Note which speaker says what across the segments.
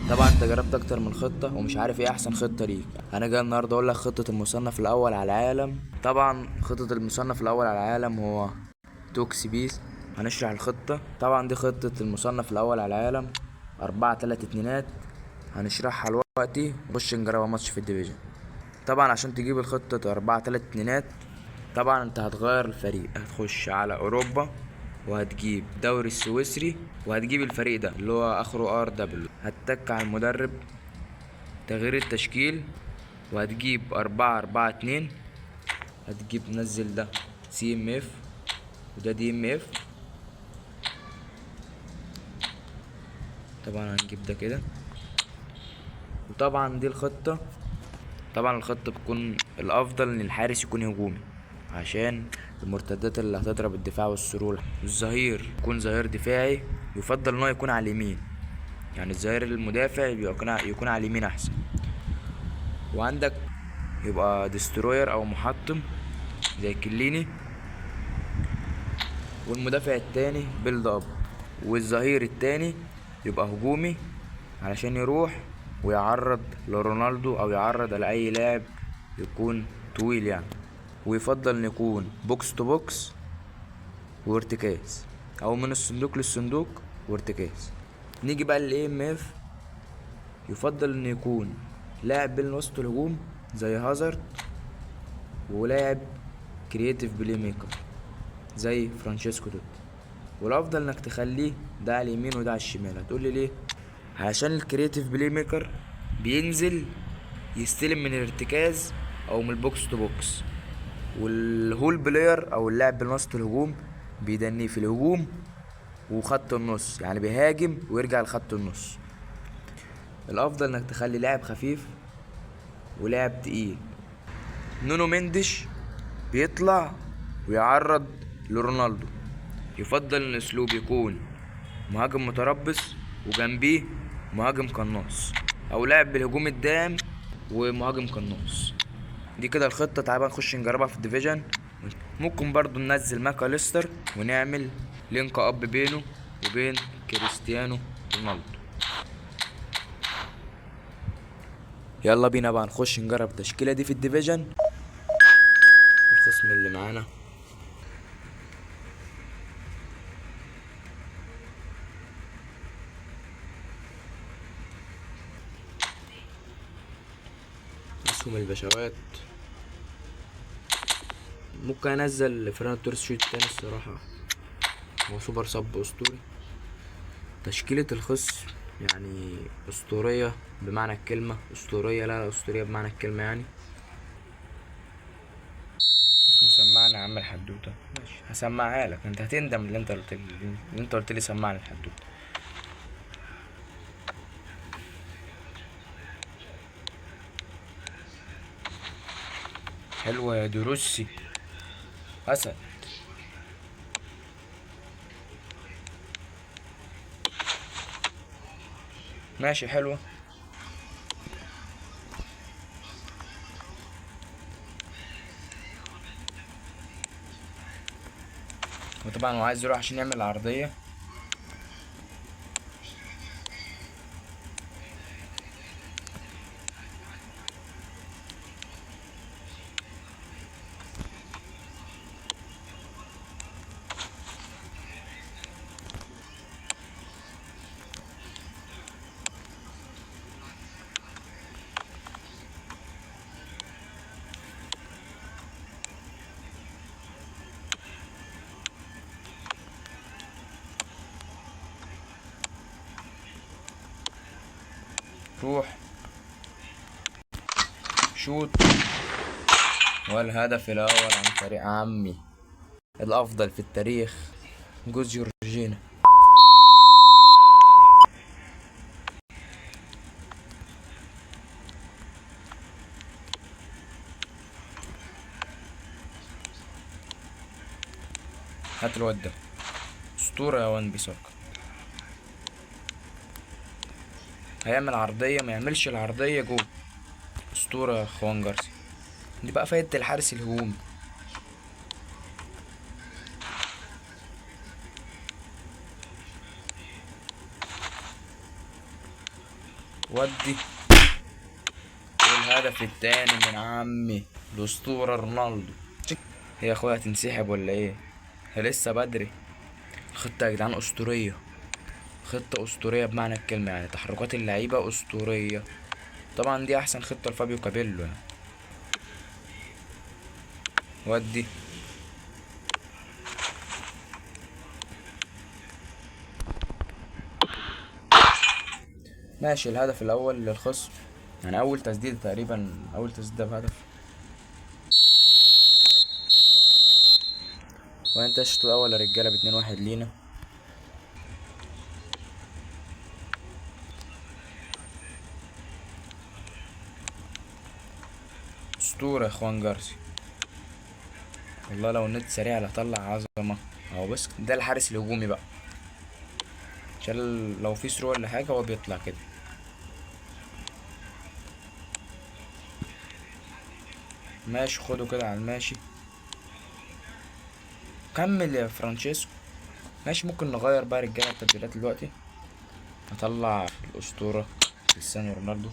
Speaker 1: طبعا انت جربت اكتر من خطة ومش عارف ايه احسن خطة ليك. انا جاي النهاردة اقول لك خطة المصنف الاول على العالم. طبعا خطة المصنف الاول على العالم هو توكسي بيس. هنشرح الخطة. طبعا دي خطة المصنف الاول على العالم، 4-3-2. هنشرحها دلوقتي نخش نجربها ماتش في الديفيجن. طبعا عشان تجيب الخطة 4-3-2، طبعا انت هتغير الفريق، هتخش على اوروبا وهتجيب دوري السويسري وهتجيب الفريق ده اللي هو اخره RW. هتتك على المدرب تغيير التشكيل وهتجيب 4-4-2. هتجيب نزل ده CMF وده DMF. طبعا هنجيب ده كده. وطبعا دي الخطة. طبعا الخطة بتكون الافضل ان الحارس يكون هجومي عشان المرتدات اللي هتضرب الدفاع والسرور. الظهير يكون ظهير دفاعي، يفضل ان هو يكون على اليمين، يعني الظهير المدافع يكون على اليمين احسن. وعندك يبقى ديستروير او محطم زي كليني. والمدافع التاني بيلد اب. والظهير التاني يبقى هجومي علشان يروح ويعرض لرونالدو او يعرض لاي لاعب يكون طويل يعني. ويفضل ان يكون بوكس تو بوكس وارتكاز، او من الصندوق للصندوق وارتكاز. نيجي بقى للاي ام اف. يفضل ان يكون لاعب بين وسط الهجوم زي هازارد، ولاعب كرييتيف بلاي ميكر زي فرانشيسكو توتي. والافضل انك تخليه ده على اليمين وده على الشمال. هتقولي ليه؟ عشان الكرييتيف بلاي ميكر بينزل يستلم من الارتكاز او من البوكس تو بوكس، والهول بلاير او اللاعب بين وسط الهجوم بيدنيه في الهجوم وخط النص، يعني بيهاجم ويرجع لخط النص. الافضل انك تخلي لاعب خفيف ولاعب تقيل. نونو مندش بيطلع ويعرض لرونالدو. يفضل ان الاسلوب يكون مهاجم متربص وجنبيه مهاجم قناص، او لاعب بالهجوم الدائم ومهاجم قناص. دي كده الخطة. تعالى بقى نخش نجربها في الديفيجن. ممكن برضو ننزل ماكاليستر ونعمل لينك اب بينه وبين كريستيانو رونالدو. يلا بينا بقى نخش نجرب التشكيلة دي في الديفيجن. الخصم اللي معانا اسهم البشوات. ممكن انزل فرناندو توريس شوت تاني الصراحة، هو سوبر صب اسطوري. تشكيلة الخصم يعني اسطورية بمعنى الكلمة، اسطورية لا اسطورية بمعنى الكلمة يعني. اسمه سمعنا يا عم الحدوتة. ماشي هسمعها لك، انت هتندم اللي انت قلت لي سمعني الحدوتة. حلوة يا دروسي. اسد. ماشي حلوة. وطبعا هو عايز يروح عشان يعمل العرضية. روح شوت. والهدف الأول عن طريق عمي الأفضل في التاريخ جوز جورجينا. هات الواد ده أسطورة يا وان بيساكا. هيعمل عرضية ما يعملش العرضية جول. أسطورة يا خوان جارسيا. دي بقى فايدة الحارس الهجومي. ودي. والهدف التاني من عمي الاسطورة رونالدو. يا اخويا هتنسحب ولا ايه؟ لسه بدري. خطة يا جدعان اسطورية، خطة اسطورية بمعنى الكلمة، يعني تحركات اللعيبة اسطورية. طبعا دي احسن خطة لفابيو كابيلو يعني. ودي. ماشي، الهدف الاول للخصم، يعني اول تسديدة تقريبا، اول تسديدة بهدف. وانت الشوط الاول يا رجالة ب2-1 لينا. اسطورة يا اخوان جارسي، والله لو النت سريع لطلع عظمة. اهو بس ده الحارس الهجومي بقى، عشان لو في ثرو ولا حاجة هو بيطلع كده. ماشي، خده كده على الماشي. كمل يا فرانشيسكو. ماشي، ممكن نغير بقى رجالة التبديلات دلوقتي. هطلع الأسطورة كريستيانو رونالدو.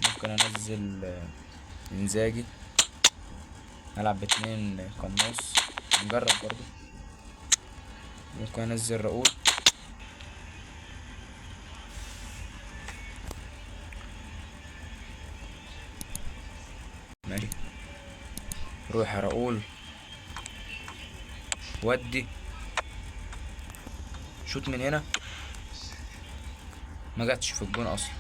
Speaker 1: ممكن انزل انزاجي، نلعب باتنين قناص، نجرب برضو. ممكن انزل راؤول. ماشي، روح يا راؤول. ودي. شوت من هنا، ما جاتش في الجون اصلا.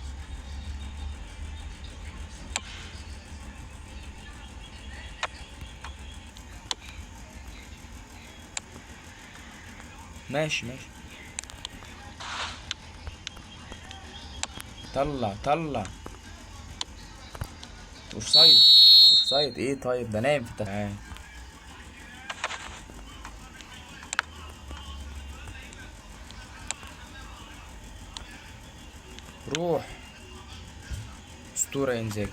Speaker 1: ماشي ماشي، طلع طلع. اوفسايد. اوفسايد ايه؟ طيب ده نايم في التسعين. روح. اسطورة انزاجي،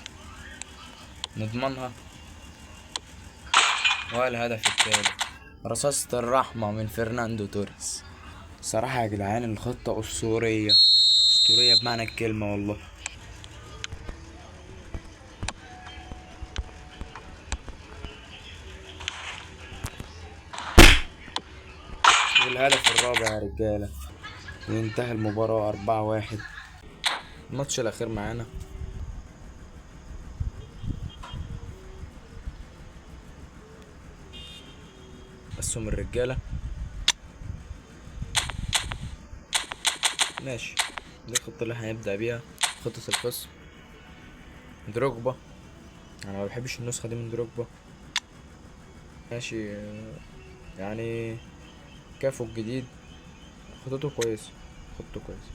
Speaker 1: نضمنها. والهدف التالت، رصاصة الرحمة من فرناندو توريس. صراحة يا جدعان الخطة أسطورية، أسطورية بمعنى الكلمة والله. والهدف الرابع يا رجالة، وانتهى المباراة 4-1. الماتش الأخير معانا. أسهم الرجالة. ماشي، دي الخطة اللي هنبدأ بيها، خطة الخصم. دروجبا، أنا ما بحبش النسخة دي من دروجبا. ماشي، يعني كافو الجديد، خطته كويسة، خطته كويسة.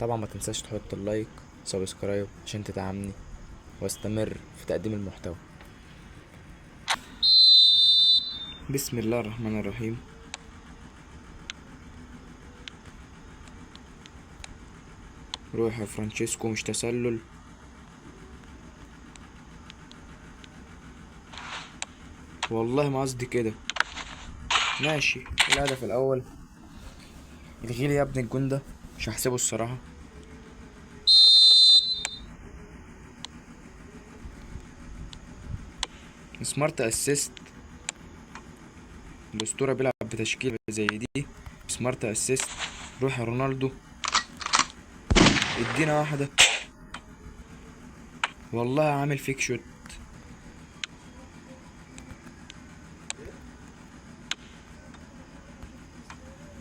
Speaker 1: طبعا ما تنساش تحط اللايك سبسكرايب عشان تدعمني واستمر في تقديم المحتوى. بسم الله الرحمن الرحيم. روح يا فرانشيسكو، مش تسلل. والله ما قصدي كده. ماشي، الهدف الاول. الغيلي يا ابن الجون ده، مش هحسبه الصراحة. سمارت اسيست، الاسطورة بيلعب بتشكيلة زي دي. سمارت اسيست. روح يا رونالدو، ادينا واحدة. والله عامل فيك شوت.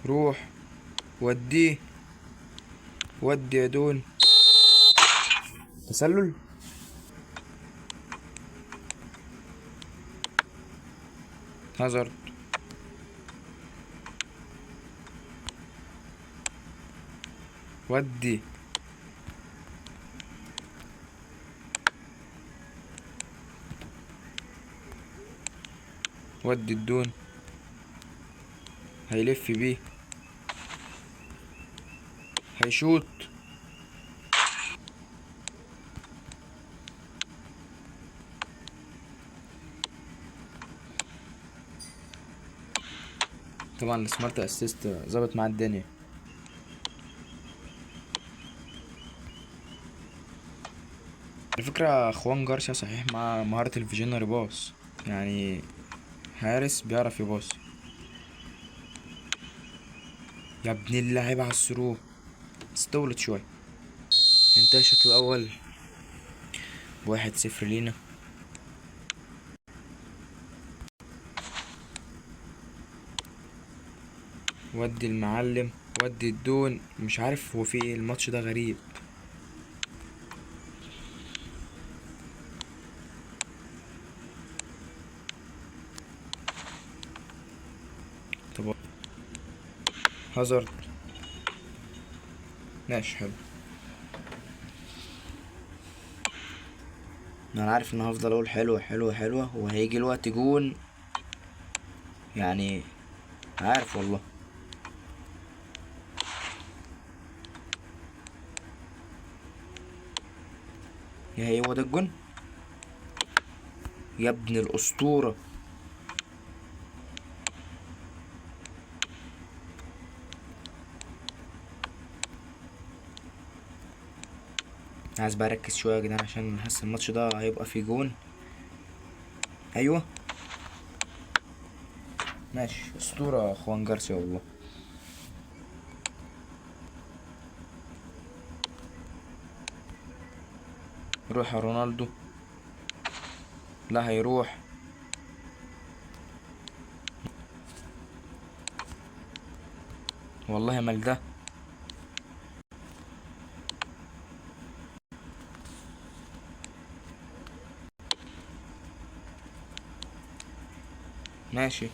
Speaker 1: روح. وديه. ودي يا دون. تسلل. هازارد. ودي. ودي الدون، هيلف بيه، هيشوط. طبعا السمارت اسيست ظبط مع الدنيا. على فكرة خوان جارسيا صحيح مع مهارة الفيجينري باص، يعني حارس بيعرف يباص. يا ابن اللعيبة على الثرو، استولت شوية. انتهى الشوط الأول 1-0 لينا. ودي المعلم، ودي الدون، مش عارف هو في ايه، الماتش ده غريب. طب هازارد ماشي حلو. انا عارف ان هفضل اقول حلوة حلوة حلوة وهيجي الوقت جون، يعني عارف والله. يا هو ده الجون يا ابن الاسطورة. عايز بقى اركز شوية يا جدعان عشان حاسس الماتش ده هيبقى فيه جون. ايوه ماشي، اسطورة خوان جارسيا والله. روح يا رونالدو. لا هيروح. والله مال ده. ماشي.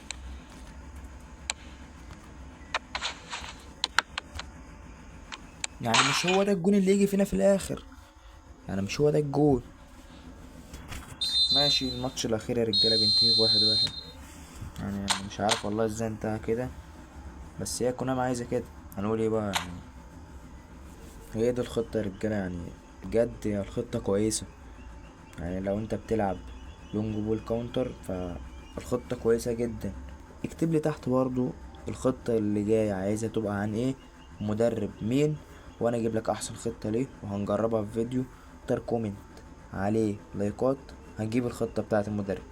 Speaker 1: يعني مش هو ده الجون اللي يجي فينا في الاخر، يعني مش هو ده الجون. ماشي، الماتش الاخير يا رجاله بينتهي ب1-1. يعني أنا مش عارف والله ازاي انتهى كده، بس هي كونامي عايزه كده، هنقول ايه بقى يعني. هي دي الخطه يا رجاله، يعني بجد هي الخطه كويسه. يعني لو انت بتلعب لونج بول كاونتر فالخطه كويسه جدا. اكتب لي تحت برضو الخطه اللي جايه عايزها تبقى عن ايه، مدرب مين، وانا اجيب لك احسن خطه ليه وهنجربها في فيديو. اختار كومنت عليه لايكات، هنجيب الخطه بتاعه المدرب.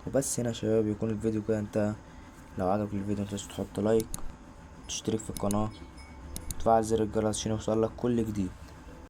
Speaker 1: وبس هنا يا شباب يكون الفيديو كده انتهى. لو عجبك الفيديو متنساش تحط لايك، تشترك في القناه، وتفعل زر الجرس عشان يوصلك كل جديد.